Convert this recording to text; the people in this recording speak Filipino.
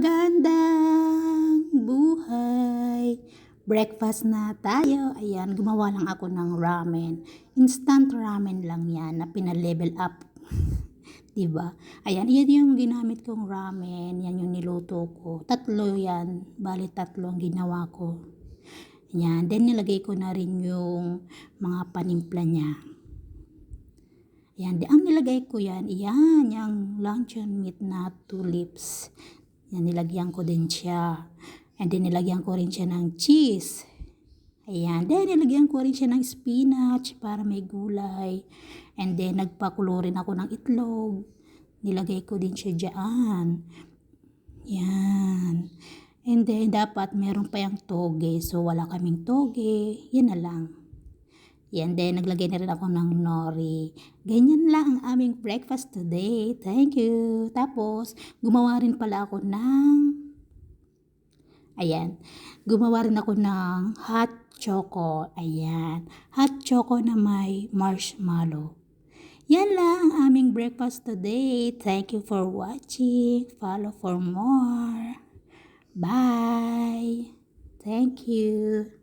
Magandang buhay! Breakfast na tayo. Ayan, gumawa lang ako ng ramen. Instant ramen lang yan na pina-level up. Diba? Ayan, yan yung ginamit kong ramen. Yan yung niluto ko. Tatlo yan. Bali, tatlo ang ginawa ko. Ayan, then nilagay ko na rin yung mga panimpla niya. Ayan, ang nilagay ko yan, yung luncheon meat na tulips. Yan, nilagyan ko din siya. And then, nilagyan ko rin siya ng cheese. Ayan, then nilagyan ko rin siya ng spinach para may gulay. And then, nagpakulo rin ako ng itlog. Nilagay ko din siya dyan. Yan. And then, dapat meron pa yung toge. So, wala kaming toge. Yan na lang. Yan din, naglagay na rin ako ng nori. Ganyan lang ang aming breakfast today. Thank you. Tapos, gumawa rin pala ako ng, gumawa rin ako ng hot choco. Ayan, hot choco na may marshmallow. Yan lang ang aming breakfast today. Thank you for watching. Follow for more. Bye. Thank you.